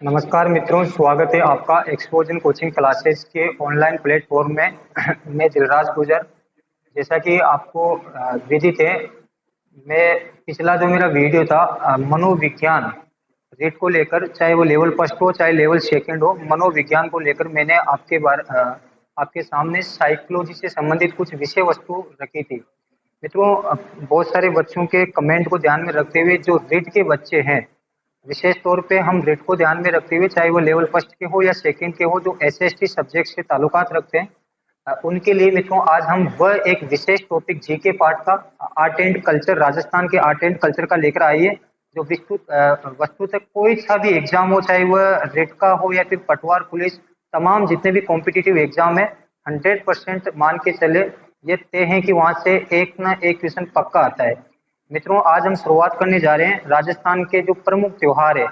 नमस्कार मित्रों, स्वागत है आपका एक्सपोजन कोचिंग क्लासेस के ऑनलाइन प्लेटफॉर्म में। मैं दिलराज गुजर। जैसा कि आपको विदित है, मैं पिछला जो मेरा वीडियो था मनोविज्ञान रीट को लेकर, चाहे वो लेवल फर्स्ट हो चाहे लेवल सेकंड हो, मनोविज्ञान को लेकर मैंने आपके सामने साइकोलॉजी से संबंधित कुछ विषय वस्तु रखी थी। मित्रों, बहुत सारे बच्चों के कमेंट को ध्यान में रखते हुए जो रीट के बच्चे हैं, विशेष तौर पे हम रेट को ध्यान में रखते हुए, चाहे वो लेवल फर्स्ट के हो या सेकंड के हो, जो एसएसटी सब्जेक्ट से ताल्लुकात रखते हैं, उनके लिए मित्रों आज हम वह एक विशेष टॉपिक जीके पार्ट का आर्ट एंड कल्चर, राजस्थान के आर्ट एंड कल्चर का लेकर आइए। जो वस्तु तक कोई सा भी एग्जाम हो, चाहे वह रेट का हो या फिर पटवार पुलिस, तमाम जितने भी कॉम्पिटिटिव एग्जाम है, 100% मान के चले ये तय है कि वहां से एक ना एक क्वेश्चन पक्का आता है। मित्रों, आज हम शुरुआत करने जा रहे हैं राजस्थान के जो प्रमुख त्योहार है।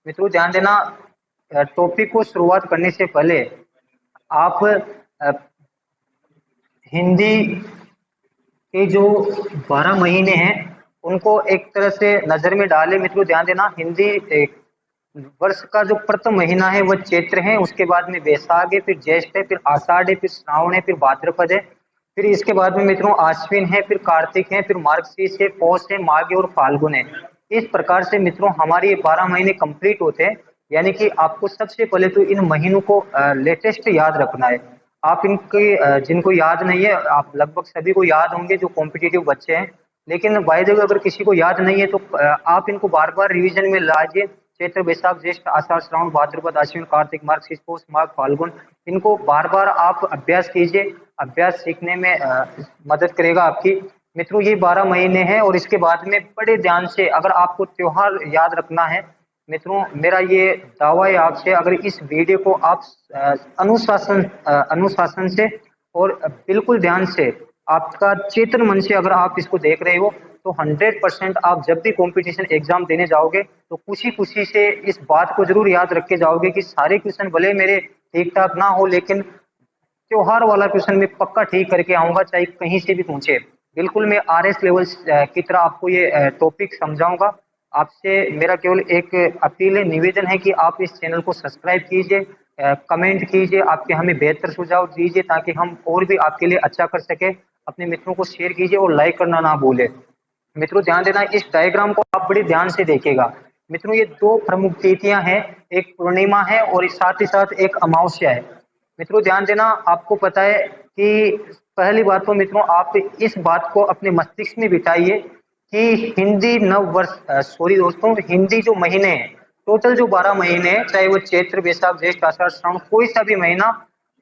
मित्रों ध्यान देना, टॉपिक को शुरुआत करने से पहले आप हिंदी के जो 12 महीने हैं उनको एक तरह से नजर में डालें। मित्रों ध्यान देना, हिंदी वर्ष का जो प्रथम महीना है वह चैत्र है, उसके बाद में वैशाख है, फिर ज्येष्ठ है, फिर आषाढ़ है, फिर श्रावण है, फिर भाद्रपद है, फिर इसके बाद में मित्रों आश्विन है, फिर कार्तिक है, फिर मार्गशीर्ष है, पौष है, माघ और फाल्गुन है। इस प्रकार से मित्रों हमारे ये 12 महीने कंप्लीट होते हैं। यानी कि आपको सबसे पहले तो इन महीनों को लेटेस्ट याद रखना है। आप इनके जिनको याद नहीं है, आप लगभग सभी को याद होंगे जो कॉम्पिटिटिव बच्चे हैं, लेकिन बाय द वे अगर किसी को याद नहीं है तो आप इनको बार बार रिवीजन में लाइए। चैत्र, वैशाख, ज्येष्ठ, आषाढ़, श्रावण, भाद्रपद, आश्विन, कार्तिक, मार्गशीर्ष, पौष, माघ, फाल्गुन, इनको बार बार आप अभ्यास कीजिए। अभ्यास सीखने में मदद करेगा आपकी। मित्रों ये 12 महीने हैं और इसके बाद में बड़े ध्यान से अगर आपको त्योहार याद रखना है, मित्रों मेरा ये दावा है आपसे, अगर इस वीडियो को आप अनुशासन से और बिल्कुल ध्यान से, आपका चेतन मन से अगर आप इसको देख रहे हो, तो 100% आप जब भी कंपटीशन एग्जाम देने जाओगे तो खुशी खुशी से इस बात को जरूर याद रख के जाओगे कि सारे क्वेश्चन भले मेरे ठीक ठाक ना हो, लेकिन त्योहार वाला क्वेश्चन मैं पक्का ठीक करके आऊंगा, चाहे कहीं से भी पूछे। बिल्कुल मैं आरएस लेवल की तरह आपको ये टॉपिक समझाऊंगा। आपसे मेरा केवल एक अपील है, निवेदन है कि आप इस चैनल को सब्सक्राइब कीजिए, कमेंट कीजिए, आपके हमें बेहतर सुझाव दीजिए ताकि हम और भी आपके लिए अच्छा कर सके। अपने मित्रों को शेयर कीजिए और लाइक करना ना भूले। मित्रों ध्यान देना, इस डायग्राम को आप बड़े ध्यान से देखिएगा। मित्रों ये दो प्रमुख तिथियां हैं, एक पूर्णिमा है और साथ ही साथ एक अमावस्या है। मित्रों ध्यान देना, आपको पता है कि पहली बात तो मित्रों आप इस बात को अपने मस्तिष्क में बिठाइए कि हिंदी नव वर्ष, सॉरी दोस्तों, हिंदी जो महीने हैं, टोटल जो 12 महीने हैं, चाहे वो चैत्र, वैशाख, ज्येष्ठ, आषाढ़, श्रावण, कोई सा भी महीना,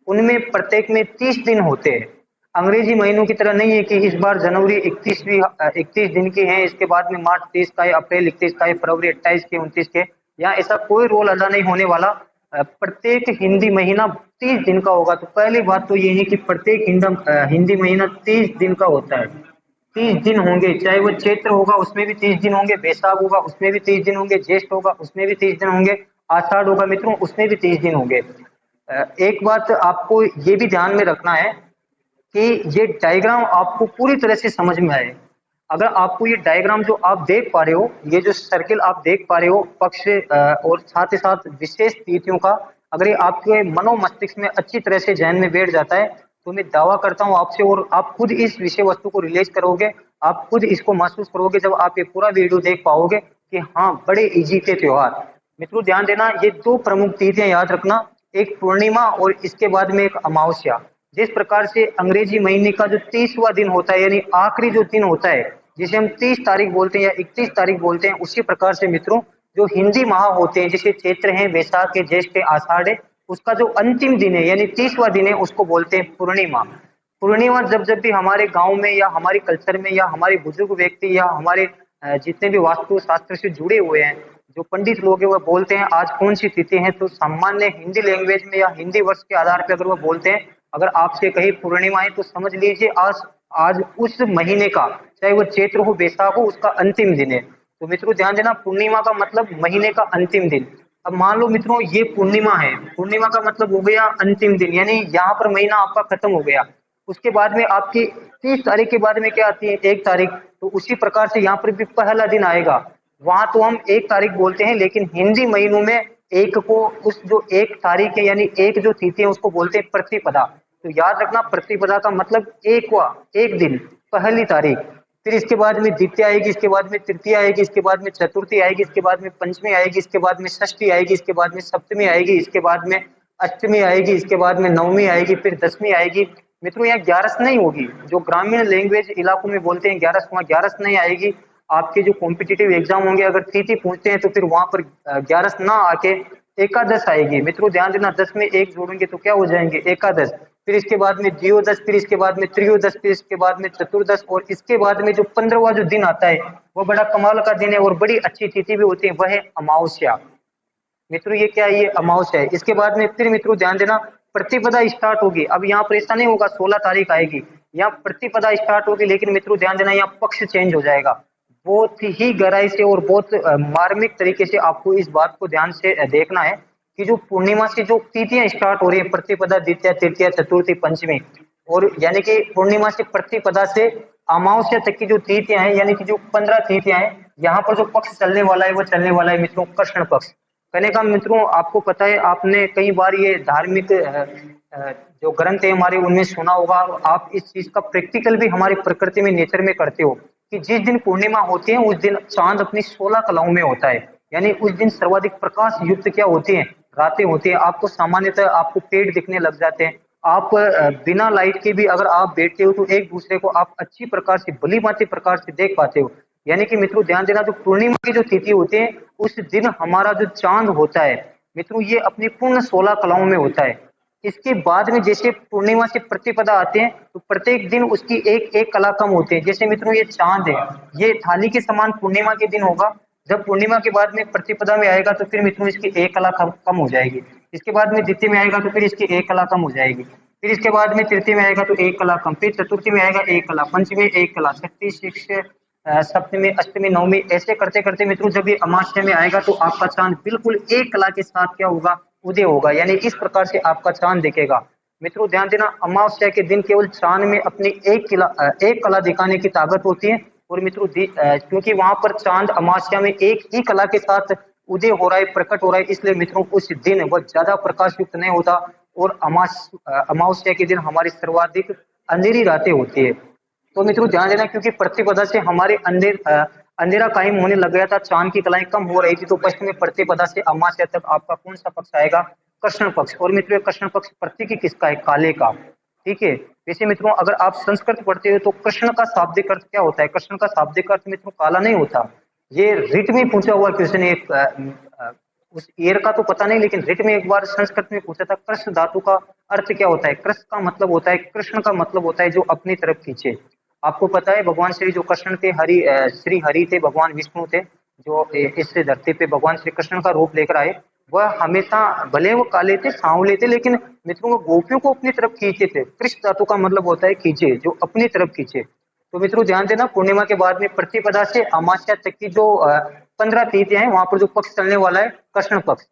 उनमें प्रत्येक में 30 दिन होते हैं। अंग्रेजी महीनों की तरह नहीं है कि इस बार जनवरी 31 दिन की है, इसके बाद में मार्च 30 का है, अप्रैल 31 का है, फरवरी 28 के, 29 के। यहाँ ऐसा कोई रोल अदा नहीं होने वाला। प्रत्येक हिंदी महीना 30 दिन का होगा। तो पहली बात तो ये है कि प्रत्येक हिंदी महीना 30 दिन का होता है। 30 दिन होंगे, चाहे वो चैत्र होगा उसमें भी 30 दिन होंगे, वैशाख होगा उसमें भी 30 दिन होंगे, ज्येष्ठ होगा उसमें भी 30 दिन होंगे, आषाढ़ होगा मित्रों उसमें भी 30 दिन होंगे। एक बात आपको ये भी ध्यान में रखना है कि ये डायग्राम आपको पूरी तरह से समझ में आए। अगर आपको ये डायग्राम जो आप देख पा रहे हो, ये जो सर्किल आप देख पा रहे हो पक्ष और साथ ही साथ विशेष तिथियों का, अगर ये आपके मनो मस्तिष्क में अच्छी तरह से जहन में बैठ जाता है, तो मैं दावा करता हूँ आपसे, और आप खुद इस विषय वस्तु को रिलीज करोगे, आप खुद इसको महसूस करोगे जब आप ये पूरा वीडियो देख पाओगे कि हाँ बड़े इजी थे त्योहार। मित्रों ध्यान देना, ये दो प्रमुख तिथियां याद रखना, एक पूर्णिमा और इसके बाद में एक अमावस्या। जिस प्रकार से अंग्रेजी महीने का जो 30वां दिन होता है, यानी आखिरी जो दिन होता है, जिसे हम 30 तारीख बोलते हैं या 31 तारीख बोलते हैं, उसी प्रकार से मित्रों जो हिंदी माह होते हैं, जैसे चैत्र है, वैशाख है, ज्येष्ठ है, आषाढ़ है, उसका जो अंतिम दिन है यानी 30वां दिन है, उसको बोलते हैं पूर्णिमा। पूर्णिमा जब जब भी हमारे गांव में या हमारे कल्चर में या हमारे बुजुर्ग व्यक्ति या हमारे जितने भी वास्तु शास्त्र से जुड़े हुए हैं, जो पंडित लोग हैं, वह बोलते हैं आज कौन सी तिथि है, तो सामान्य हिंदी लैंग्वेज में या हिंदी वर्ष के आधार पर अगर वह बोलते हैं, अगर आपसे कहीं पूर्णिमा है तो समझ लीजिए आज आज उस महीने का, चाहे वो चैत्र हो, वैशाख हो, उसका अंतिम दिन है। तो मित्रों ध्यान देना, पूर्णिमा का मतलब महीने का अंतिम दिन। अब मान लो मित्रों ये पूर्णिमा है, पूर्णिमा का मतलब हो गया अंतिम दिन, यानी यहाँ पर महीना आपका खत्म हो गया। उसके बाद में आपकी 30 तारीख के बाद में क्या आती है, 1 तारीख। तो उसी प्रकार से यहाँ पर भी पहला दिन आएगा, वहां तो हम 1 तारीख बोलते हैं, लेकिन हिंदी महीनों में एक को उस जो एक तारीख है यानी एक जो तिथि है उसको बोलते हैं प्रतिपदा। तो याद रखना प्रतिपदा का मतलब एक दिन, पहली तारीख। फिर इसके बाद में द्वितीय आएगी, इसके बाद में तृतीय आएगी, इसके बाद में चतुर्थी आएगी, इसके बाद में पंचमी आएगी, इसके बाद में षष्ठी आएगी, इसके बाद में सप्तमी आएगी, इसके बाद में अष्टमी आएगी, इसके बाद में नवमी आएगी, फिर दसवीं आएगी। मित्रों यहाँ ग्यारस नहीं होगी, जो ग्रामीण लैंग्वेज इलाकों में बोलते हैं ग्यारस, वहाँ ग्यारस नहीं आएगी। आपके जो कॉम्पिटिटिव एग्जाम होंगे अगर तिथि पूछते हैं तो फिर वहां पर ग्यारस ना आके एकादश आएगी। मित्रों ध्यान देना, 10 में एक जोड़ेंगे तो क्या हो जाएंगे, एकादश। फिर इसके बाद में द्वियोदश, फिर इसके बाद में त्रयोदश, फिर इसके बाद में चतुर्दश, और इसके बाद में जो 15वां जो दिन आता है वो बड़ा कमाल का दिन है और बड़ी अच्छी तिथि भी होती है, वह है अमावस्या। मित्रों ये क्या है, ये अमावस्या है। इसके बाद में फिर मित्रों ध्यान देना, प्रतिपदा स्टार्ट होगी। अब यहाँ पर ऐसा नहीं होगा 16 तारीख आएगी, यहाँ प्रतिपदा स्टार्ट होगी, लेकिन मित्रों ध्यान देना यहाँ पक्ष चेंज हो जाएगा। बहुत ही गहराई से और बहुत मार्मिक तरीके से आपको इस बात को ध्यान से देखना है कि जो पूर्णिमा से जो तिथियां स्टार्ट हो रही है, प्रतिपदा, द्वितीय, तृतीय, चतुर्थी, पंचमी, और यानी कि पूर्णिमा से प्रतिपदा से अमावस्या तक की जो तिथियां हैं, यानी कि जो 15 तिथियां हैं, यहाँ पर जो पक्ष चलने वाला है वो चलने वाला है मित्रों कृष्ण पक्ष। कहने का मित्रों आपको पता है, आपने कई बार ये धार्मिक जो ग्रंथ है हमारे उनमें सुना होगा, आप इस चीज का प्रैक्टिकल भी हमारी प्रकृति में, नेचर में करते हो कि जिस दिन पूर्णिमा होती है उस दिन चांद अपनी 16 कलाओं में होता है। यानी उस दिन सर्वाधिक प्रकाश युक्त क्या होती है, रातें होती है। आपको सामान्यतः आपको पेड़ दिखने लग जाते हैं। आप बिना लाइट के भी अगर आप बैठते हो तो एक दूसरे को आप अच्छी प्रकार से, भली भांति प्रकार से देख पाते हो। यानी कि मित्रों ध्यान देना, जो पूर्णिमा की जो तिथि होती है उस दिन हमारा जो चांद होता है मित्रों ये अपनी पूर्ण 16 कलाओं में होता है। इसके बाद में जैसे पूर्णिमा से प्रतिपदा आते हैं तो प्रत्येक दिन उसकी एक एक कला कम होते हैं। जैसे मित्रों ये चांद है, ये थाली के समान पूर्णिमा के दिन होगा। जब पूर्णिमा के बाद में प्रतिपदा में आएगा तो फिर मित्रों इसकी एक कला कम हो जाएगी। इसके बाद में द्वितीय में आएगा तो फिर इसकी एक कला कम हो जाएगी। फिर इसके बाद में तृतीय में आएगा तो एक कला कम, फिर चतुर्थी में आएगा एक कला, पंचमी में एक कला, छठी, शिक्ष, सप्तमी, अष्टमी, नवमी, ऐसे करते करते मित्रों जब ये अमावस्या में आएगा तो आपका चांद बिल्कुल एक कला के साथ क्या होगा, उदय होगा। यानी इस प्रकार से आपका चांद दिखेगा। मित्रों ध्यान देना, अमावस्या के दिन केवल चांद में अपनी एक कला दिखाने की ताकत होती है। और मित्रों क्योंकि वहां पर चांद अमावस्या में एक ही कला के साथ उदय हो रहा है, प्रकट हो रहा है, इसलिए मित्रों उस दिन वह ज्यादा प्रकाश युक्त नहीं होता। और अमावस्या के दिन हमारी सर्वाधिक अंधेरी रातें होती है। तो मित्रों ध्यान देना, क्योंकि प्रतिपदा से हमारे अंधेरा कायम होने लग गया था, चांद की कलाएं कम हो रही थी, तो पश्चिम में प्रतिपदा से अमावस्या तक आपका कौन सा पक्ष आएगा, कृष्ण पक्ष। और मित्रों कृष्ण पक्ष प्रतीक किसका है, काले का। ठीक है। वैसे मित्रों अगर आप संस्कृत पढ़ते हो तो कृष्ण का शाब्दिक अर्थ क्या होता है, कृष्ण का शाब्दिक अर्थ मित्रों काला नहीं होता। ये रिट में पूछा हुआ क्वेश्चन है, उस ईयर का तो पता नहीं, लेकिन रिट में एक बार संस्कृत में पूछा था, कृष्ण धातु का अर्थ क्या होता है। कृष्ण का मतलब होता है, कृष्ण का मतलब होता है जो अपनी तरफ खींचे। आपको पता है भगवान श्री जो कृष्ण थे, श्री हरि थे, भगवान विष्णु थे, जो इस धरती पे भगवान श्री कृष्ण का रूप लेकर आए। वह हमेशा भले वो काले थे, सांवले थे, लेकिन मित्रों वो गोपियों को अपनी तरफ खींचे थे। कृष्ण धातु का मतलब होता है खींचे, जो अपनी तरफ खींचे। तो मित्रों ध्यान देना, पूर्णिमा के बाद में प्रतिपदा से अमावस्या तक की जो 15 तिथियां हैं वहां पर जो पक्ष चलने वाला है कृष्ण पक्ष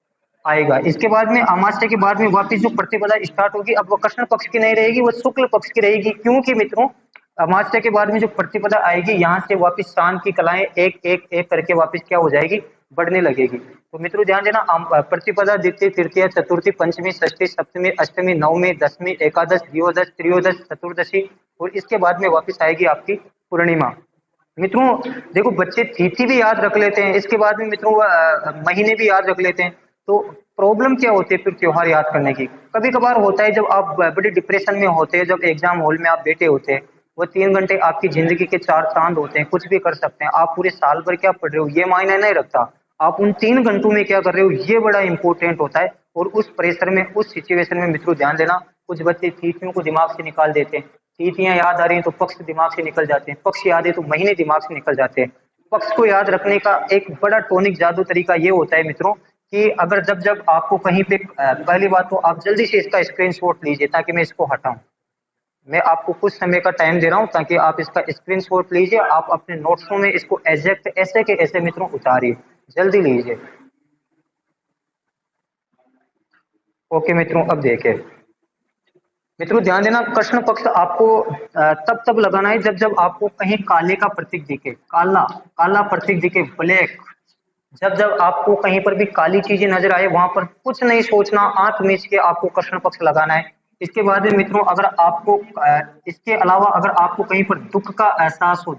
आएगा। इसके बाद में अमावस्या के बाद में वापस जो प्रतिपदा स्टार्ट होगी, अब वो कृष्ण पक्ष की नहीं रहेगी, वो शुक्ल पक्ष की रहेगी। क्योंकि मित्रों अमावस्या के बाद में जो प्रतिपदा आएगी, यहाँ से वापस चांद की कलाएं एक एक एक करके वापस क्या हो जाएगी, बढ़ने लगेगी। तो मित्रों ध्यान देना, प्रतिपदा, द्वितीय, तृतीय, चतुर्थी, पंचमी, षष्ठी, सप्तमी, अष्टमी, नवमी, दसवीं, एकादश, द्वियोदश, त्रयोदश, चतुर्दशी, और इसके बाद में वापस आएगी आपकी पूर्णिमा। मित्रों देखो, बच्चे तिथि भी याद रख लेते हैं, इसके बाद में मित्रों महीने भी याद रख लेते हैं। तो प्रॉब्लम क्या होती है फिर त्योहार याद करने की, कभी कभार होता है जब आप बड़े डिप्रेशन में होते हैं, जब एग्जाम हॉल में आप बैठे होते हैं, वो 3 घंटे आपकी जिंदगी के 4 चांद होते हैं, कुछ भी कर सकते हैं। आप पूरे साल भर क्या पढ़ रहे हो ये मायने नहीं रखता, आप उन 3 घंटों में क्या कर रहे हो ये बड़ा इंपॉर्टेंट होता है। और उस प्रेशर में, उस सिचुएशन में मित्रों ध्यान देना, कुछ बच्चे तिथियों को दिमाग से निकाल देते हैं। तिथियां याद आ रही हैं तो पक्ष दिमाग से निकल जाते हैं, पक्ष याद है तो महीने दिमाग से निकल जाते हैं। पक्ष को याद रखने का एक बड़ा टॉनिक जादू तरीका ये होता है मित्रों, कि अगर जब जब आपको कहीं पे पहली बात तो आप जल्दी से इसका स्क्रीनशॉट लीजिए ताकि मैं इसको हटाऊं। मैं आपको कुछ समय का टाइम दे रहा हूं ताकि आप इसका स्क्रीनशॉट लीजिए, आप अपने नोट्सों में इसको एग्जैक्ट ऐसे के ऐसे मित्रों उतारिए, जल्दी लीजिए। ओके मित्रों, अब देखिए मित्रों ध्यान देना, कृष्ण पक्ष आपको तब तब लगाना है जब जब आपको कहीं काले का प्रतीक दिखे, काला काला प्रतीक दिखे, ब्लैक, जब जब आपको कहीं पर भी काली चीजें नजर आए वहां पर कुछ नहीं सोचना, आंख मीच के आपको कृष्ण पक्ष लगाना है। इसके बाद में मित्रों अगर आपको इसके अलावा अगर आपको कहीं पर दुख का एहसास हो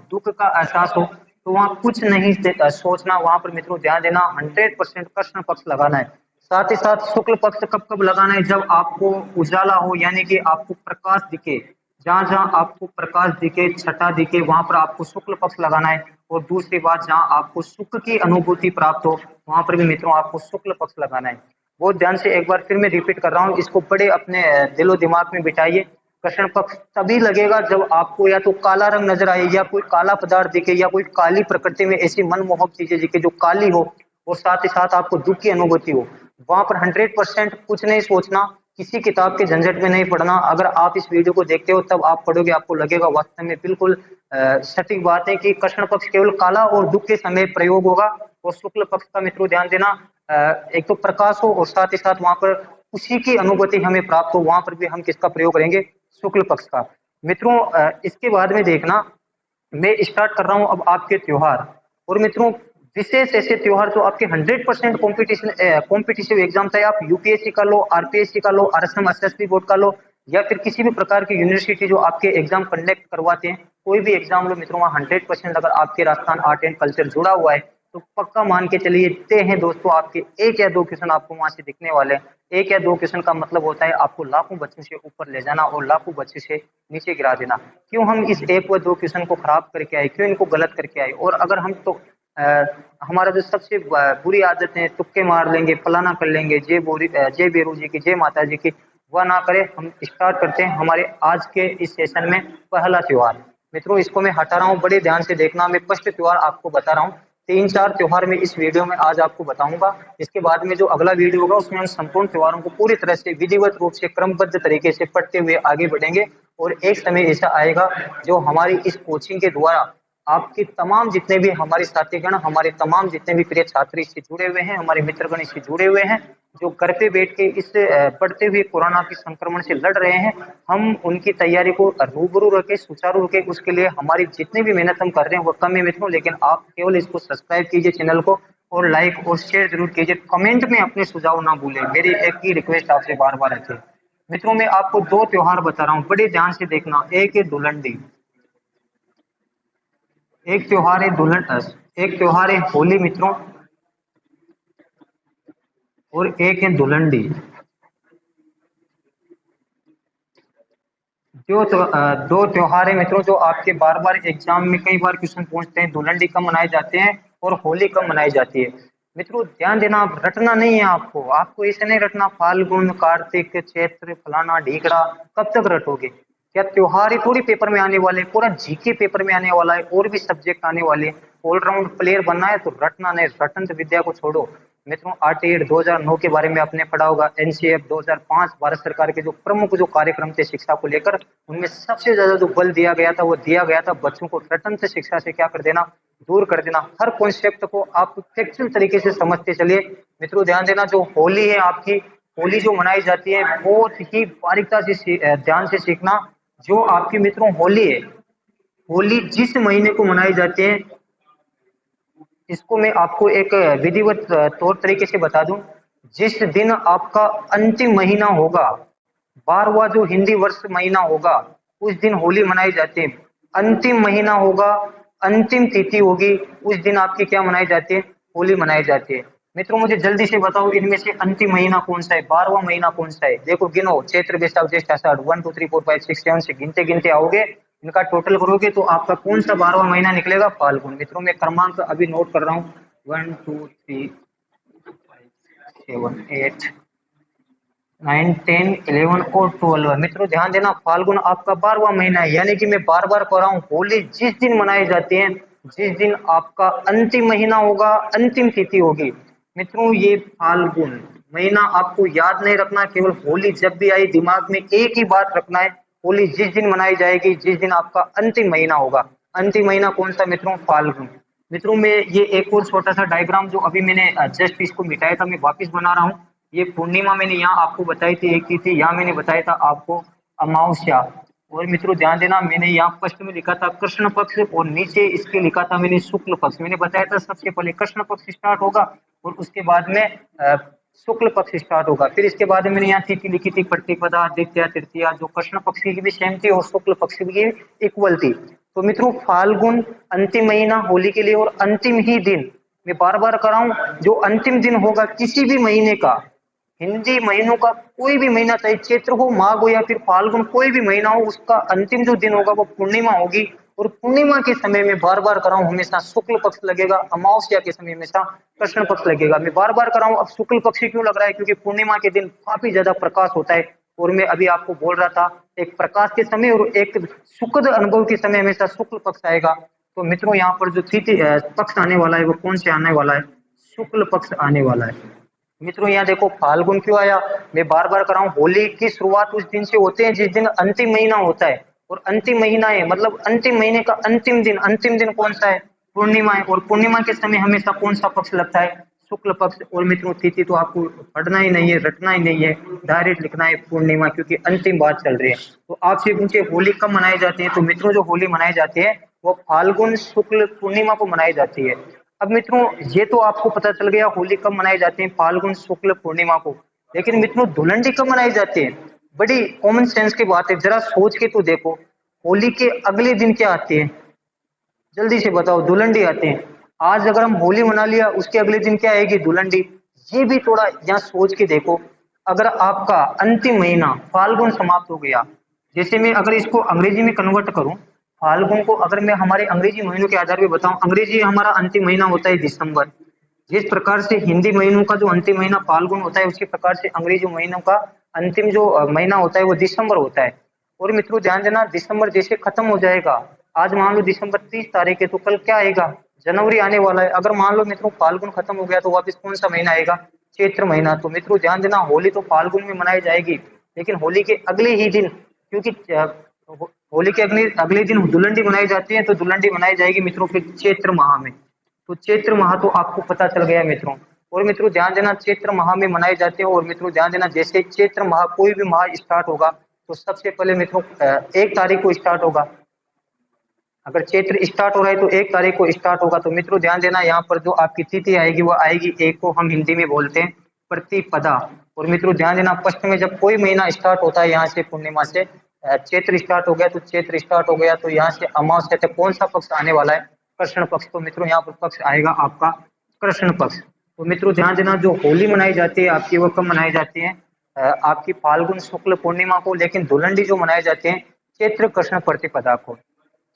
तो वहाँ कुछ नहीं सोचना, वहां पर मित्रों ध्यान देना 100% कृष्ण पक्ष लगाना है। साथ ही साथ शुक्ल पक्ष कब कब लगाना है, जब आपको उजाला हो यानी कि आपको प्रकाश दिखे, जहां जहां आपको प्रकाश दिखे, छटा दिखे, वहां पर आपको शुक्ल पक्ष लगाना है। और दूसरी बात, जहां आपको सुख की अनुभूति प्राप्त हो वहां पर भी मित्रों आपको शुक्ल पक्ष लगाना है। बहुत ध्यान से एक बार फिर मैं रिपीट कर रहा हूँ, इसको बड़े अपने दिलो दिमाग में बिठाइए। कृष्ण पक्ष तभी लगेगा जब आपको या तो काला रंग नजर आए, या कोई काला पदार्थ दिखे, या कोई काली प्रकृति में ऐसी मनमोहक चीजें दिखे जो काली हो, और साथ ही साथ आपको दुख की अनुभूति हो। वहां पर 100% कुछ नहीं सोचना, किसी किताब के झंझट में नहीं पढ़ना। अगर आप इस वीडियो को देखते हो तब आप पढ़ोगे, आपको लगेगा वास्तव में बिल्कुल सटीक बात है कि कृष्ण पक्ष केवल काला और दुख के समय प्रयोग होगा। और शुक्ल पक्ष का मित्रों ध्यान देना, एक तो प्रकाश हो और साथ ही साथ वहां पर खुशी की अनुभूति हमें प्राप्त हो, वहां पर भी हम किसका प्रयोग करेंगे, शुक्ल पक्ष का। मित्रों इसके बाद में देखना, मैं स्टार्ट कर रहा हूं अब आपके त्योहार। और मित्रों विशेष ऐसे त्योहार जो आपके 100% कॉम्पिटिटिव एग्जाम, चाहे आप यूपीएससी का लो, आरपीएससी का लो, आरएसएम एसएसबी बोर्ड का लो, या फिर किसी भी प्रकार की यूनिवर्सिटी जो आपके एग्जाम कंडक्ट करवाते हैं, कोई भी एग्जाम लो मित्रों, वहाँ 100% अगर आपके राजस्थान आर्ट एंड कल्चर जुड़ा हुआ है तो पक्का मान के चलिए इतने हैं दोस्तों, आपके एक या दो क्वेश्चन आपको वहां से दिखने वाले हैं। एक या दो क्वेश्चन का मतलब होता है आपको लाखों बच्चों से ऊपर ले जाना और लाखों बच्चे से नीचे गिरा देना। क्यों हम इस एक व दो क्वेश्चन को खराब करके आए, क्यों इनको गलत करके आए? और अगर हम तो हमारा जो सबसे बुरी आदत है, तुक्के मार लेंगे, फलाना कर लेंगे, जय बेरू जी की, जय माता जी की, वह ना करें। हम स्टार्ट करते हैं हमारे आज के इस सेशन में पहला त्योहार। मित्रों इसको मैं हटा रहा हूँ, बड़े ध्यान से देखना, मैं फर्स्ट त्योहार आपको बता रहा हूँ। तीन चार त्योहार में इस वीडियो में आज आपको बताऊंगा। इसके बाद में जो अगला वीडियो होगा उसमें हम संपूर्ण त्योहारों को पूरी तरह से विधिवत रूप से क्रमबद्ध तरीके से पढ़ते हुए आगे बढ़ेंगे। और एक समय ऐसा आएगा जो हमारी इस कोचिंग के द्वारा आपके तमाम जितने भी हमारे साथीगण, हमारे तमाम जितने भी प्रिय छात्र इससे जुड़े हुए हैं, हमारे मित्रगण इससे जुड़े हुए हैं, जो घर पे बैठ के इस बढ़ते हुए कोरोना के संक्रमण से लड़ रहे हैं, हम उनकी तैयारी को रूबरू रखे, सुचारू रखे, उसके लिए हमारी जितनी भी मेहनत हम कर रहे हैं वो कम है मित्रों। लेकिन आप केवल इसको सब्सक्राइब कीजिए चैनल को, और लाइक और शेयर जरूर कीजिए। कमेंट में अपने सुझाव ना भूलें, मेरी एक ही रिक्वेस्ट आपसे बार बार है। मित्रों मैं आपको दो त्योहार बता रहा हूँ, बड़े ध्यान से देखना। एक है धुलंडी, एक त्योहार है एक त्योहार है होली मित्रों, और एक है धुलंडी। दो त्योहार है मित्रों जो आपके बार बार एग्जाम में कई बार क्वेश्चन पूछते हैं। धुलंडी कब मनाए जाते हैं और होली कब मनाई जाती है? मित्रों ध्यान देना, आप रटना नहीं है, आपको आपको इसे नहीं रटना फाल्गुन कार्तिक चैत्र फलाना ढीकड़ा। कब तक रटोगे? क्या त्योहार ही थोड़ी पेपर में आने वाले, पूरा जीके पेपर में आने वाला है, और भी सब्जेक्ट आने वाले। ऑलराउंड प्लेयर बनना है तो रटना नहीं, रटंत विद्या को छोड़ो। मित्रों आरटीईआर 2009 के बारे में आपने पढ़ा होगा, एनसीएफ 2005 भारत सरकार के जो प्रमुख जो कार्यक्रम थे शिक्षा को लेकर, उनमें सबसे ज्यादा जो बल दिया गया था वो दिया गया था बच्चों को रटंत शिक्षा से क्या कर देना, दूर कर देना। हर कॉन्सेप्ट को आप फैक्चुअल तरीके से समझते चलिए। मित्रों ध्यान देना, जो होली है आपकी, होली जो मनाई जाती है बहुत ही बारीकता से ध्यान से सीखना। जो आपकी मित्रों होली है, होली जिस महीने को मनाई जाती है, इसको मैं आपको एक विधिवत तौर तरीके से बता दूं। जिस दिन आपका अंतिम महीना होगा, 12वां जो हिंदी वर्ष महीना होगा, उस दिन होली मनाई जाती है। अंतिम महीना होगा, अंतिम तिथि होगी, उस दिन आपकी क्या मनाई जाती है, होली मनाई जाती है। मित्रों मुझे जल्दी से बताओ इनमें से अंतिम महीना कौन सा है, 12वां महीना कौन सा है? देखो गिनो, चैत्र वैशाख ज्येष्ठ आषाढ़, 1 2 3 4 5 6 7 से गिनते गिनते आओगे, इनका टोटल करोगे तो आपका कौन सा 12वां महीना निकलेगा, फाल्गुन। मित्रों मैं क्रमांक अभी नोट कर रहा हूँ, 1 2 3 7 8 9 10 11 और 12। मित्रों ध्यान देना, फाल्गुन आपका 12वां महीना है। यानी कि मैं बार बार कह रहा हूँ, होली जिस दिन मनाई जाती है, जिस दिन आपका अंतिम महीना होगा, अंतिम तिथि होगी, मित्रों ये फाल्गुन महीना आपको याद नहीं रखना। केवल होली जब भी आई दिमाग में एक ही बात रखना है, होली जिस दिन मनाई जाएगी, जिस दिन आपका अंतिम महीना होगा। अंतिम महीना कौन सा मित्रों? फाल्गुन। मित्रों में ये एक और छोटा सा डायग्राम जो अभी मैंने जस्ट इसको मिटाया था, मैं वापस बना रहा हूँ। ये पूर्णिमा मैंने यहाँ आपको बताई थी एक की थी, यहाँ मैंने बताया था आपको अमावस्या। और मित्रों ध्यान देना, मैंने यहाँ फर्स्ट में लिखा था कृष्ण पक्ष और नीचे इसके लिखा था मैंने शुक्ल पक्ष। मैंने बताया था सबसे पहले कृष्ण पक्ष स्टार्ट होगा और उसके बाद में शुक्ल पक्ष स्टार्ट होगा। फिर इसके बाद में मैंने यहाँ तिथि लिखी थी प्रतिपदा, द्वितीया, तृतीया, जो कृष्ण पक्ष की भी सेम थी और शुक्ल पक्ष की भी इक्वल थी। तो मित्रों फाल्गुन अंतिम महीना होली के लिए और अंतिम ही दिन, मैं बार बार कराऊं, जो अंतिम दिन होगा किसी भी महीने का, हिंदी महीनों का कोई भी महीना, चाहे चैत्र हो, माघ हो या फिर फाल्गुन, कोई भी महीना हो, उसका अंतिम जो दिन होगा वो पूर्णिमा होगी। और पूर्णिमा के समय में बार बार कराऊं हमेशा शुक्ल पक्ष लगेगा, अमावस्या के समय हमेशा कृष्ण पक्ष लगेगा। मैं बार बार कराऊं, अब शुक्ल पक्ष क्यों लग रहा है, क्योंकि पूर्णिमा के दिन काफी ज्यादा प्रकाश होता है। और मैं अभी आपको बोल रहा था, एक प्रकाश के समय और एक सुखद अनुभव के समय हमेशा शुक्ल पक्ष आएगा। तो मित्रों यहाँ पर जो तृतीय पक्ष आने वाला है वो कौन से आने वाला है, शुक्ल पक्ष आने वाला है। मित्रों यहाँ देखो फाल्गुन क्यों आया, मैं बार बार कर रहा हूँ, होली की शुरुआत उस दिन से होते हैं जिस दिन अंतिम महीना होता है। और अंतिम महीना है मतलब अंतिम महीने का अंतिम दिन कौन सा है, पूर्णिमा है। और पूर्णिमा के समय हमेशा कौन सा पक्ष लगता है, शुक्ल पक्ष। और मित्रों तिथि तो आपको पढ़ना ही नहीं है, रटना ही नहीं है, डायरेक्ट लिखना है पूर्णिमा, क्योंकि अंतिम बात चल रही है। तो आपसे पूछे होली कब मनाई जाती है, तो मित्रों जो होली मनाई जाती है वो फाल्गुन शुक्ल पूर्णिमा को मनाई जाती है। अब मित्रों ये तो आपको पता चल गया होली कब मनाई जाती है, फाल्गुन शुक्ल पूर्णिमा को। लेकिन मित्रों धुलंडी कब मनाई जाती है, बड़ी कॉमन सेंस की बात है, जरा सोच के तो देखो। होली के अगले दिन क्या आते हैं, जल्दी से बताओ, धुलंडी आते हैं। आज अगर हम होली मना लिया उसके अगले दिन क्या आएगी, धुलंडी। ये भी थोड़ा यहाँ सोच के देखो। अगर आपका अंतिम महीना फाल्गुन समाप्त हो गया, जैसे मैं अगर इसको अंग्रेजी में कन्वर्ट करूं, फाल्गुन को अगर मैं हमारे अंग्रेजी महीनों के आधार पर बताऊं, अंग्रेजी हमारा अंतिम महीना होता है दिसंबर। जिस प्रकार से हिंदी महीनों का जो अंतिम महीना फाल्गुन होता है, उसी प्रकार से अंग्रेजी महीनों का अंतिम जो महीना होता है वो दिसंबर होता है। और मित्रों ध्यान देना, दिसंबर जैसे खत्म हो जाएगा, आज मान लो दिसंबर 30 तारीख है, तो कल क्या आएगा, जनवरी आने वाला है। अगर मान लो मित्रों फाल्गुन खत्म हो गया तो वापस कौन सा महीना आएगा, चैत्र महीना। तो मित्रों ध्यान देना, होली तो फाल्गुन में मनाई जाएगी, लेकिन होली के अगले ही दिन, क्योंकि होली के अगले अगले दिन धुलंडी मनाई जाती है, तो धुलंडी मनाई जाएगी मित्रों फिर चैत्र माह में। तो चैत्र माह तो आपको पता चल गया मित्रों। और मित्रों ध्यान देना, चैत्र माह में मनाए जाते हैं। और मित्रों ध्यान देना, जैसे चैत्र माह कोई भी माह स्टार्ट होगा तो सबसे पहले मित्रों 1 तारीख को स्टार्ट होगा। अगर चैत्र स्टार्ट हो रहा है तो 1 तारीख को स्टार्ट होगा। तो मित्रों ध्यान देना, यहाँ पर जो आपकी तिथि आएगी वो आएगी, एक को हम हिंदी में बोलते हैं प्रतिपदा। और मित्रों ध्यान देना, फर्स्ट में जब कोई महीना स्टार्ट होता है यहाँ से पूर्णिमा से, चैत्र स्टार्ट हो गया तो चैत्र स्टार्ट हो गया, तो यहाँ से अमावस्या तक कौन सा पक्ष आने वाला है, कृष्ण पक्ष। तो मित्रों यहाँ पर पक्ष आएगा आपका कृष्ण पक्ष। तो मित्रों ध्यान देना, जो होली मनाई जाती है आपकी वो कब मनाई जाती है, आपकी फाल्गुन शुक्ल पूर्णिमा को। लेकिन धुलंडी जो मनाए जाते हैं चैत्र कृष्ण प्रतिपदा को।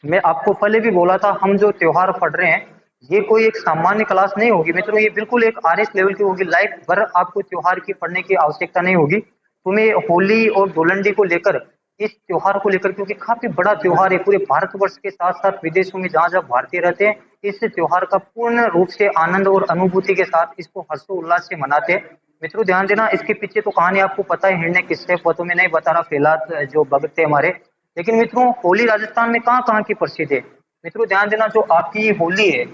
मैं आपको पहले भी बोला था, हम जो त्योहार पढ़ रहे हैं ये कोई एक सामान्य क्लास नहीं होगी मित्रों, ये बिल्कुल एक आरएस लेवल की होगी। लाइफ भर आपको त्योहार की पढ़ने की आवश्यकता नहीं होगी। तुम्हें होली और धुलंडी को लेकर, इस त्योहार को लेकर, क्योंकि काफी बड़ा त्योहार है, पूरे भारतवर्ष के साथ साथ विदेशों में जहाँ जहाँ भारतीय रहते हैं इस त्योहार का पूर्ण रूप से आनंद और अनुभूति के साथ इसको हर्षोल्लास से मनाते हैं। मित्रों ध्यान देना, इसके पीछे तो कहानी आपको पता है, हिरण्य किससे, वो तो मैं नहीं बता रहा, फैलात जो भगत थे हमारे। लेकिन मित्रों होली राजस्थान में कहाँ कहाँ की प्रसिद्ध है, मित्रों ध्यान देना, जो आपकी होली है,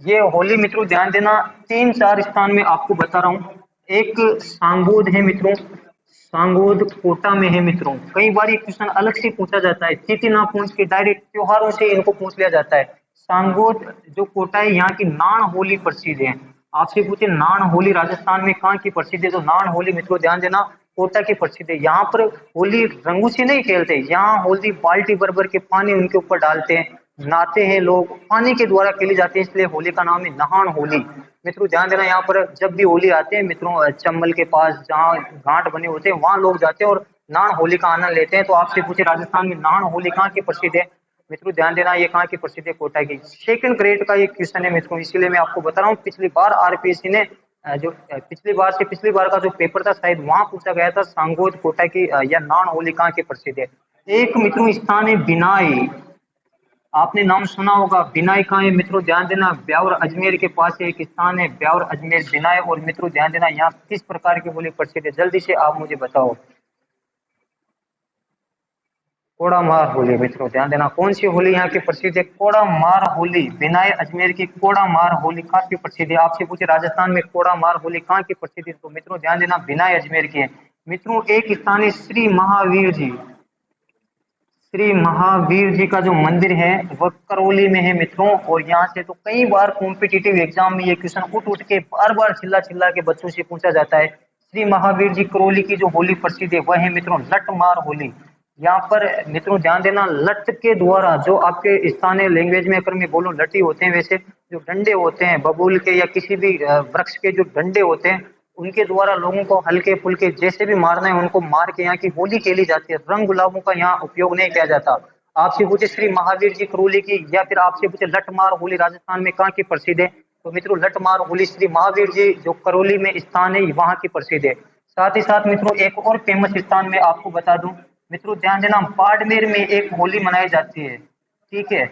ये होली मित्रों ध्यान देना 3-4 स्थान में आपको बता रहा हूँ। एक सांगोद है मित्रों, सांगोद कोटा में है मित्रों। कई बार ये क्वेश्चन अलग से पूछा जाता है, तिथि ना पूछ के डायरेक्ट त्योहारों से इनको पूछ लिया जाता है। सांगोद जो कोटा है, यहाँ की नान होली प्रसिद्ध है। आपसे पूछे नान होली राजस्थान में कहाँ की प्रसिद्ध है, तो नान होली मित्रों ध्यान देना कोटा की प्रसिद्ध है। यहाँ पर होली रंगों से नहीं खेलते, यहाँ होली बाल्टी भर भर के पानी उनके ऊपर डालते हैं, नहाते हैं लोग, पानी के द्वारा खेली जाती है, इसलिए होली का नाम है नहान होली। मित्रों ध्यान देना, यहाँ पर जब भी होली आते हैं मित्रों, चंबल के पास जहाँ घाट बने होते हैं वहां लोग जाते हैं और नान होली का आनंद लेते हैं। तो आपसे पूछे राजस्थान में नान होली कहाँ की प्रसिद्ध है, मित्रों ध्यान देना ये कहाँ की प्रसिद्ध है, कोटा की। सेकंड ग्रेड का ये क्वेश्चन है मित्रों, इसीलिए मैं आपको बता रहा हूँ। पिछली बार आरपीएससी ने जो पिछली बार का जो पेपर था शायद वहां पूछा गया था सांगोद कोटा की या नान होली कहाँ की प्रसिद्ध है। एक मित्रों स्थान है बिनाई, आपने नाम सुना होगा, बिनाई कहाँ है मित्रों ध्यान देना, ब्यावर अजमेर के पास एक स्थान है, ब्यावर अजमेर बिनाई। और मित्रों ध्यान देना, यहाँ किस प्रकार की होली प्रसिद्ध है, जल्दी से आप मुझे बताओ। कोड़ा मार होली, मित्रों ध्यान देना, कौन सी होली यहाँ की प्रसिद्ध है, कोड़ा मार होली। बिनाई अजमेर की कोड़ा मार होली काफी प्रसिद्ध है। आपसे पूछे राजस्थान में कोड़ा मार होली कहाँ की प्रसिद्ध है, तो मित्रों ध्यान देना बिनाई अजमेर की है। मित्रों एक स्थान है श्री महावीर जी, श्री महावीर जी का जो मंदिर है वह करौली में है मित्रों। और यहाँ से तो कई बार कॉम्पिटिटिव एग्जाम में ये क्वेश्चन उठ उठ के बार बार चिल्ला चिल्ला के बच्चों से पूछा जाता है। श्री महावीर जी करौली की जो होली प्रसिद्ध है वह है मित्रों लठ मार होली। यहाँ पर मित्रों ध्यान देना, लठ के द्वारा जो आपके स्थानीय लैंग्वेज में अगर मैं बोलूं लठी होते हैं, वैसे जो डंडे होते हैं बबूल के या किसी भी वृक्ष के जो डंडे होते हैं उनके द्वारा लोगों को हल्के फुल्के जैसे भी मारना है उनको मार के यहाँ की होली खेली जाती है। रंग गुलाबों का यहाँ उपयोग नहीं किया जाता। आपसे पूछे श्री महावीर जी करौली की या फिर आपसे पूछे लठमार होली राजस्थान में कहाँ की प्रसिद्ध है, तो मित्रों लठमार होली श्री महावीर जी जो करौली में स्थान है वहां की प्रसिद्ध है। साथ ही साथ मित्रों एक और फेमस स्थान में आपको बता दूं मित्रों, ध्यान देना, बाड़मेर में एक होली मनाई जाती है। ठीक है,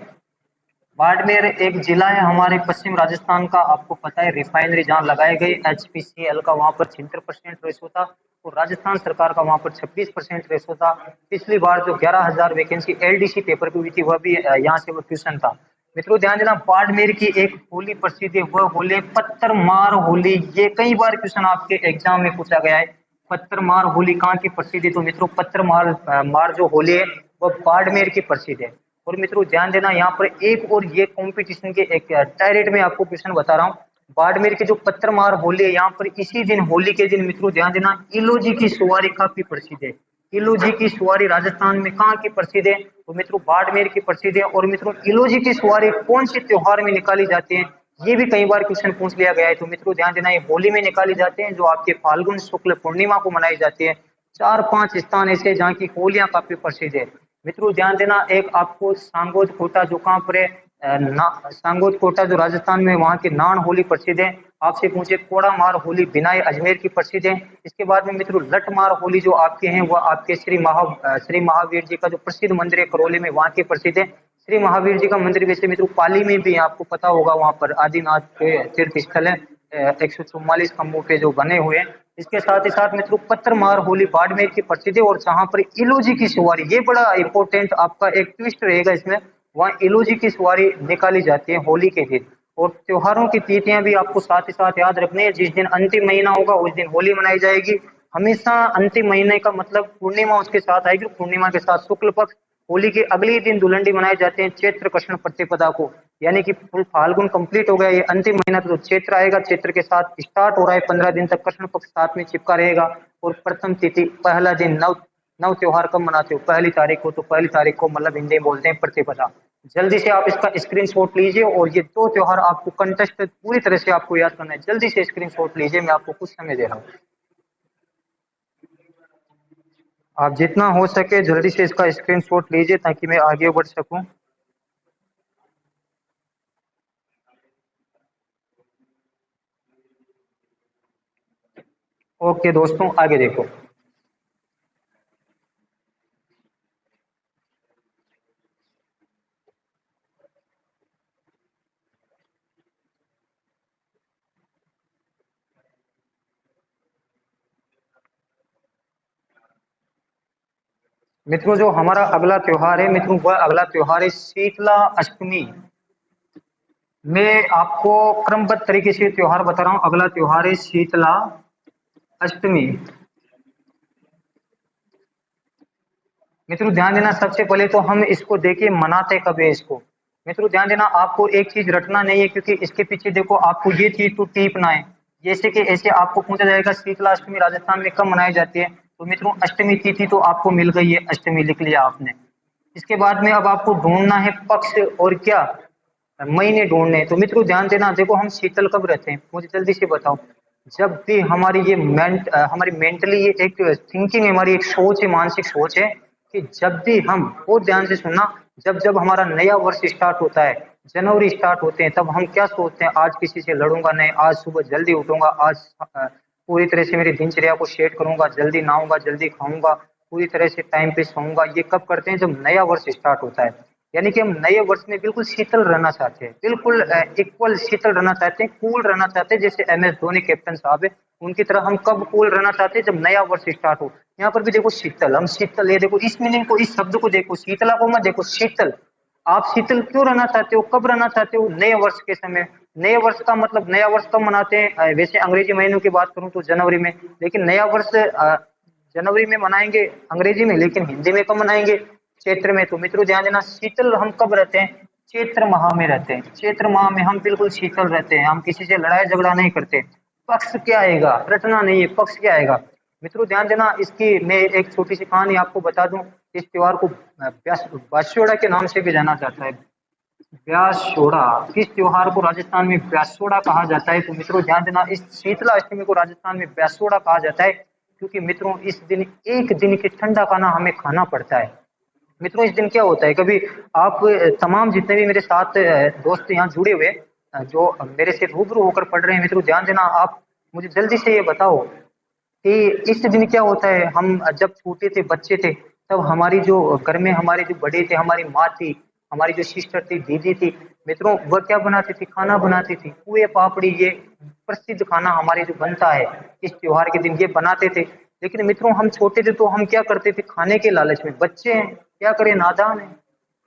बाड़मेर एक जिला है हमारे पश्चिम राजस्थान का, आपको पता है रिफाइनरी जहाँ लगाई गई HPCL का वहां पर 76% रेशो था और राजस्थान सरकार का वहां पर 26% रेशो था। पिछली बार जो 11,000 वैकेंसी LDC पेपर की हुई थी वह भी यहाँ से वो ट्यूशन था। मित्रों ध्यान देना, बाड़मेर की एक होली प्रसिद्ध है वह होली पत्थर मार होली। ये कई बार क्वेश्चन आपके एग्जाम में पूछा गया है। पत्थर मार होली कहाँ की प्रसिद्ध है, तो मित्रों पत्थर मार जो होली है वह बाड़मेर की प्रसिद्ध है। और मित्रों ध्यान देना यहाँ पर एक और ये कंपटीशन के एक डायरेक्ट में आपको क्वेश्चन बता रहा हूँ। बाड़मेर की जो पत्थर मार होली है यहाँ पर इसी दिन होली के दिन मित्रों ध्यान देना इलोजी की सवारी काफी प्रसिद्ध है। इलोजी की सवारी राजस्थान में कहाँ की प्रसिद्ध है, तो मित्रों बाड़मेर की प्रसिद्ध है। और मित्रों इलोजी की सवारी कौन से त्योहार में निकाली जाती है, ये भी कई बार क्वेश्चन पूछ लिया गया है। तो मित्रों ध्यान देना ये होली में निकाली जाते हैं जो आपके फाल्गुन शुक्ल पूर्णिमा को मनाई जाती है। 4-5 स्थान ऐसे जहाँ की होलियां काफी प्रसिद्ध है। मित्रों ध्यान देना एक आपको सांगोद कोटा जो कहाँ पर है, सांगोद कोटा जो राजस्थान में वहाँ की नान होली प्रसिद्ध है। आपसे पूछे कोड़ा मार होली बिनाई अजमेर की प्रसिद्ध है। इसके बाद में मित्रों लठ मार होली जो आपके हैं वह आपके श्री महावीर जी का जो प्रसिद्ध मंदिर है करौली में वहाँ के प्रसिद्ध है। श्री महावीर जी का मंदिर वैसे मित्रों पाली में भी है, आपको पता होगा वहाँ पर आदिनाथ के तीर्थ स्थल है, 144 खम्भों पे जो बने हुए हैं। इसके साथ ही साथ मित्रों पत्थर मार होली बाड़मेर की प्रसिद्ध है और जहां पर इलोजी की सवारी, ये बड़ा इंपॉर्टेंट आपका एक ट्विस्ट रहेगा इसमें, वहाँ इलोजी की सवारी निकाली जाती है होली के दिन। और त्योहारों की तिथियां भी आपको साथ ही साथ याद रखनी है। जिस दिन अंतिम महीना होगा उस दिन होली मनाई जाएगी। हमेशा अंतिम महीने का मतलब पूर्णिमा उसके साथ आएगी, पूर्णिमा के साथ शुक्ल पक्ष। होली के अगले दिन दुलंडी मनाए जाते हैं चैत्र कृष्ण प्रतिपदा को, यानी कि फुल फाल्गुन कंप्लीट हो गया, ये अंतिम महीना तो चैत्र आएगा, चैत्र के साथ स्टार्ट हो रहा है, 15 दिन तक कृष्ण पक्ष साथ में चिपका रहेगा। और प्रथम तिथि पहला दिन नव नव त्योहार कब मनाते हो, पहली तारीख को, तो पहली तारीख को मतलब हिंदी में बोलते हैं प्रतिपदा। जल्दी से आप इसका स्क्रीनशॉट लीजिए और ये दो त्योहार आपको कंटेस्ट पूरी तरह से आपको याद करना है। जल्दी से स्क्रीनशॉट लीजिए, मैं आपको कुछ समय दे रहा हूँ। आप जितना हो सके जल्दी से इसका स्क्रीनशॉट लीजिए ताकि मैं आगे बढ़ सकूं। ओके दोस्तों आगे देखो। मित्रों जो हमारा अगला त्योहार है मित्रों, वह अगला त्योहार है शीतला अष्टमी। मैं आपको क्रमबद्ध तरीके से त्योहार बता रहा हूँ। अगला त्योहार है शीतला अष्टमी। मित्रों ध्यान देना, सबसे पहले तो हम इसको देखिए मनाते कब है इसको। मित्रों ध्यान देना, आपको एक चीज रटना नहीं है क्योंकि इसके पीछे देखो आपको ये चीज तो टीपना है। जैसे कि ऐसे आपको पूछा जाएगा शीतला अष्टमी राजस्थान में कब मनाई जाती है, तो मित्रों अष्टमी तिथि तो आपको मिल गई है, अष्टमी लिख लिया आपने। इसके बाद में अब आपको ढूंढना है पक्ष और क्या, महीने ढूंढने हैं। तो मित्रों ध्यान देना, देखो हम शीतल कब रहते हैं, मुझे जल्दी से बताओ। जब भी हमारी ये हमारी मेंटली ये एक थिंकिंग है, हमारी एक सोच है, मानसिक सोच है कि जब भी हम, बहुत ध्यान से सुनना, जब जब हमारा नया वर्ष स्टार्ट होता है, जनवरी स्टार्ट होते हैं, तब हम क्या सोचते हैं, आज किसी से लड़ूंगा नहीं, आज सुबह जल्दी उठूंगा, आज पूरी तरह से मेरी दिनचर्या को सेट करूंगा, जल्दी नहाऊंगा, जल्दी खाऊंगा, पूरी तरह से टाइम पे सोऊंगा। ये कब करते हैं, जब नया वर्ष स्टार्ट होता है। यानी कि हम नए वर्ष में बिल्कुल शीतल रहना चाहते हैं, बिल्कुल इक्वल शीतल रहना चाहते हैं, कूल रहना चाहते हैं, जैसे MS धोनी कैप्टन साहब है उनकी तरह हम कब कूल रहना चाहते हैं, जब नया वर्ष स्टार्ट हो। यहाँ पर भी देखो शीतल, हम शीतल, ये देखो इस मीनिंग को, इस शब्द को देखो, शीतला को मत देखो, शीतल। आप शीतल क्यों रहना चाहते हो, कब रहना चाहते हो, नए वर्ष के समय। नए वर्ष का मतलब नया वर्ष कब मनाते हैं, वैसे अंग्रेजी महीनों की बात करूं तो जनवरी में, लेकिन नया वर्ष जनवरी में मनाएंगे अंग्रेजी में, लेकिन हिंदी में कब मनाएंगे, चैत्र में। तो मित्रों ध्यान देना, शीतल हम कब रहते हैं? चैत्र माह में रहते हैं। चैत्र माह में हम बिल्कुल शीतल रहते हैं, हम किसी से लड़ाई झगड़ा नहीं करते। पक्ष क्या आएगा? रटना नहीं है, पक्ष क्या आएगा? मित्रों ध्यान देना, इसकी मैं एक छोटी सी कहानी आपको बता दूं। इस त्योहार को ब्यासोड़ा के नाम से भी जाना जाता है। ब्यासोड़ा, किस त्योहार को राजस्थान में ब्यासोड़ा कहा जाता है? तो मित्रों ध्यान देना, इस शीतला अष्टमी को राजस्थान में ब्यासोड़ा कहा जाता है, क्योंकि मित्रों इस दिन एक दिन की ठंडा खाना हमें खाना पड़ता है। मित्रों इस दिन क्या होता है, कभी आप तमाम जितने भी मेरे साथ दोस्त यहाँ जुड़े हुए जो मेरे से रूबरू होकर पढ़ रहे हैं, मित्रों ध्यान देना, आप मुझे जल्दी से ये बताओ कि इस दिन क्या होता है। हम जब छोटे थे, बच्चे थे, तब हमारी जो घर में हमारे जो बड़े थे, हमारी माँ थी, हमारी जो सिस्टर थी, दीदी थी, मित्रों वह क्या बनाती थी? खाना बनाती थी। पुए पापड़ी, ये प्रसिद्ध खाना हमारे जो बनता है इस त्योहार के दिन, ये बनाते थे। लेकिन मित्रों हम छोटे थे तो हम क्या करते थे? खाने के लालच में, बच्चे हैं क्या करें, नादान है,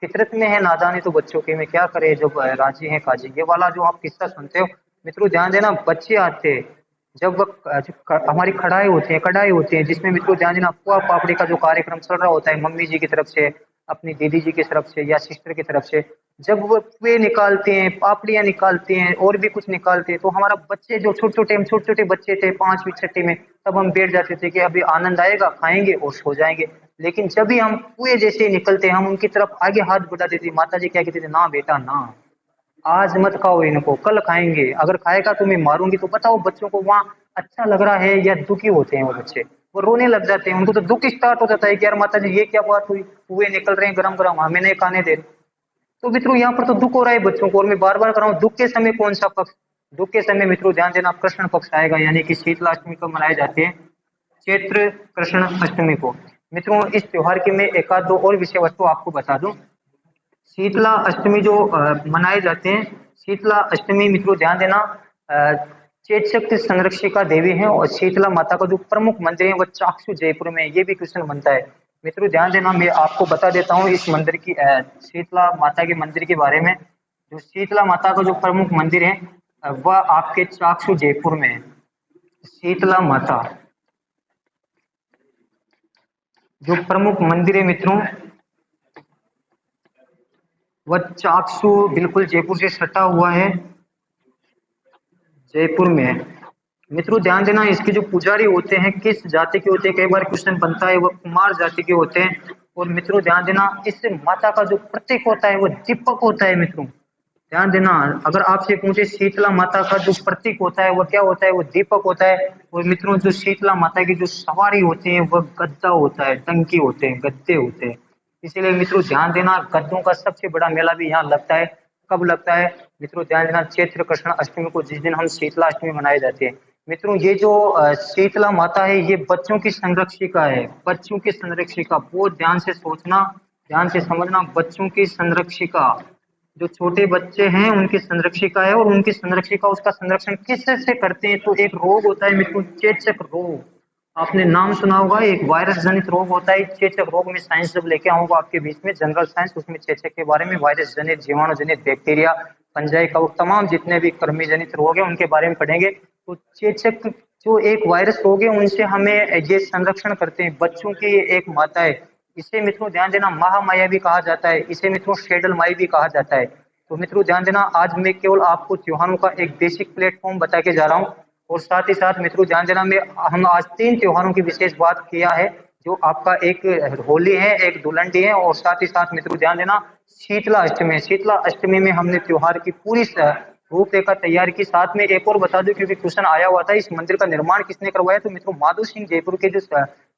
फितरत में है नादानी तो बच्चों के में क्या करे, जो राजी है काजी, ये वाला जो आप किस्सा सुनते हो। मित्रों ध्यान देना, बच्चे आते हैं जब हमारी कढ़ाई होती है जिसमें मित्रों ध्यान देना पुआ पापड़ी का जो कार्यक्रम चल रहा होता है मम्मी जी की तरफ से, अपनी दीदी जी की तरफ से या सिस्टर की तरफ से, जब वो पुए निकालते हैं, पापड़ियां निकालते हैं और भी कुछ निकालते हैं, तो हमारा बच्चे जो छोटे छोटे बच्चे थे 5वीं 6ठी में, तब हम बैठ जाते थे कि अभी आनंद आएगा, खाएंगे और सो जाएंगे। लेकिन जब भी हम पुए जैसे निकलते हैं, हम उनकी तरफ आगे हाथ बढ़ाते थे। माता जी क्या कहती थी? ना बेटा ना, आज मत खाओ इनको, कल खाएंगे, अगर खाएगा तो मैं मारूंगी। तो बताओ बच्चों को वहाँ अच्छा लग रहा है या दुखी होते हैं वो बच्चे? वो रोने लग जाते हैं, उनको तो दुख स्टार्ट हो जाता है कि यार माता जी ये क्या बात हुई, पुए निकल रहे हैं गरम गरम, हमें नहीं खाने दे रहे। तो मित्रों यहाँ पर तो दुख हो रहा है बच्चों को, और मैं बार बार कर रहा हूँ, दुख के समय कौन सा पक्ष? दुख के समय मित्रों ध्यान देना कृष्ण पक्ष आएगा, यानी कि शीतलाष्टमी को मनाई जाती है चैत्र कृष्ण अष्टमी को। मित्रों इस त्योहार की मैं एक आध दो और विषय वस्तु आपको बता दूं। शीतला अष्टमी जो मनाए जाते हैं, शीतला अष्टमी मित्रों ध्यान देना, चेत शक्ति संरक्षिका देवी है, और शीतला माता का जो प्रमुख मंदिर है वो चाकसू जयपुर में है, ये भी कृष्ण बनता है। मित्रों ध्यान देना, मैं आपको बता देता हूँ इस मंदिर की, शीतला माता के मंदिर के बारे में। जो शीतला माता का जो प्रमुख मंदिर है वह आपके चाकसू जयपुर में है। शीतला माता जो प्रमुख मंदिर है मित्रों, वह चाकसू बिल्कुल जयपुर से सटा हुआ है, जयपुर में है। मित्रों ध्यान देना, इसके जो पुजारी होते हैं किस जाति के होते हैं, कई बार क्वेश्चन बनता है, वो कुमार जाति के होते हैं। और मित्रों ध्यान देना, इस माता का जो प्रतीक होता है वो दीपक होता है। मित्रों ध्यान देना, अगर आपसे पूछे शीतला माता का जो प्रतीक होता है वो क्या होता है? वो दीपक होता है। और मित्रों जो शीतला माता की जो सवारी होती है वह गद्दा होता है, टंकी होते हैं, गद्दे होते हैं। इसीलिए मित्रों ध्यान देना, गद्दों का सबसे बड़ा मेला भी यहाँ लगता है। कब लगता है? मित्रों ध्यान देना, चैत्र कृष्ण अष्टमी को, जिस दिन हम शीतला अष्टमी मनाई जाती है। मित्रों ये जो शीतला माता है ये बच्चों की संरक्षिका है, बच्चों की संरक्षिका, बहुत ध्यान से सोचना, ध्यान से समझना, बच्चों की संरक्षिका, जो छोटे बच्चे हैं उनकी संरक्षिका है। और उनकी संरक्षिका, उसका संरक्षण किस से करते हैं? तो एक रोग होता है मित्रों, चेचक रोग, आपने नाम सुना होगा, एक वायरस जनित रोग होता है चेचक रोग। में साइंस जब लेके आऊंगा आपके बीच में, जनरल साइंस, उसमें चेचक के बारे में, वायरस जनित, जीवाणु जनित, बैक्टीरिया, फंजाई का, तमाम जितने भी कृमि जनित रोग है उनके बारे में पढ़ेंगे। तो चेचक जो एक वायरस रोग है, उनसे हमें ये संरक्षण करते हैं। बच्चों की एक माता है, इसे मित्रों ध्यान देना महामाया भी कहा जाता है, इसे मित्रों शेडल माई भी कहा जाता है। तो मित्रों ध्यान देना, आज मैं केवल आपको त्योहारों का एक बेसिक प्लेटफॉर्म बता के जा रहा हूँ। और साथ ही साथ मित्रों ध्यान देना, मैं हम आज 3 त्योहारों की विशेष बात किया है, जो आपका एक होली है, एक धुलंडी है, और साथ ही साथ मित्रों ध्यान देना शीतला अष्टमी। शीतला अष्टमी में हमने त्योहार की पूरी रूपरेखा तैयार की। साथ में एक और बता दूं, क्योंकि क्वेश्चन आया हुआ था, इस मंदिर का निर्माण किसने करवाया? तो मित्रों माधो सिंह जयपुर के जो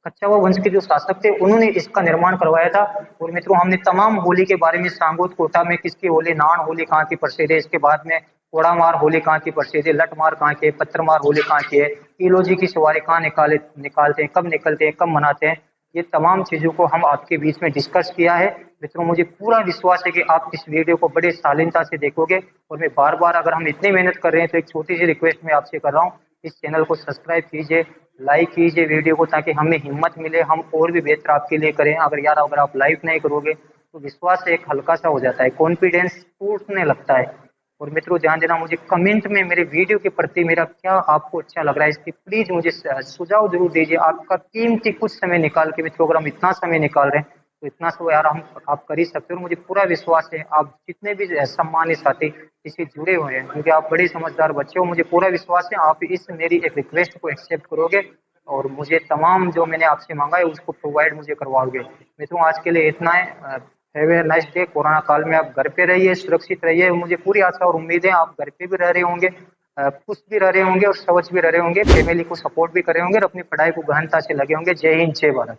कच्छावा वंश के जो शासक थे, उन्होंने इसका निर्माण करवाया था। और मित्रों हमने तमाम होली के बारे में, सांगोद कोटा में किसकी होली, नान होली कहाँ की प्रसिद्ध है, इसके बाद में कोड़ामार होली कहाँ की प्रसिद्ध है, लठमार कहाँ की है, पत्थरमार होली कहाँ की है, ईलोजी की सवारी कहाँ निकालते हैं, कब निकलते हैं, कब मनाते हैं, ये तमाम चीजों को हम आपके बीच में डिस्कस किया है। मित्रों मुझे पूरा विश्वास है कि आप इस वीडियो को बड़े शालीनता से देखोगे। और मैं बार बार, अगर हम इतनी मेहनत कर रहे हैं तो एक छोटी सी रिक्वेस्ट मैं आपसे कर रहा हूँ, इस चैनल को सब्सक्राइब कीजिए, लाइक कीजिए वीडियो को, ताकि हमें हिम्मत मिले, हम और भी बेहतर आपके लिए करें। अगर आप लाइक नहीं करोगे तो विश्वास एक हल्का सा हो जाता है, कॉन्फिडेंस टूटने लगता है। और मित्रों ध्यान देना, मुझे कमेंट में मेरे वीडियो के प्रति मेरा क्या आपको अच्छा लग रहा है, इसकी प्लीज मुझे सुझाव जरूर दीजिए, आपका कीमती कुछ समय निकाल के। मित्रों अगर हम इतना समय निकाल रहे हैं तो इतना तो यार हम आप कर ही सकते हो। मुझे पूरा विश्वास है आप जितने भी सम्मानित साथी इससे जुड़े हुए हैं, क्योंकि आप बड़े समझदार बच्चे हो, मुझे पूरा विश्वास है आप इस मेरी एक रिक्वेस्ट को एक्सेप्ट करोगे और मुझे तमाम जो मैंने आपसे मांगा है उसको प्रोवाइड मुझे करवाओगे। मैं तो आज के लिए इतना है। Have a nice day. Corona काल में आप घर पे रहिए, सुरक्षित रहिए। मुझे पूरी आशा और उम्मीद है आप घर पे भी रह रहे होंगे, खुश भी रह रहे होंगे और स्वस्थ भी रह रहे होंगे, फैमिली को सपोर्ट भी कर रहे होंगे और अपनी पढ़ाई को गहनता से लगे होंगे। जय हिंद, जय भारत।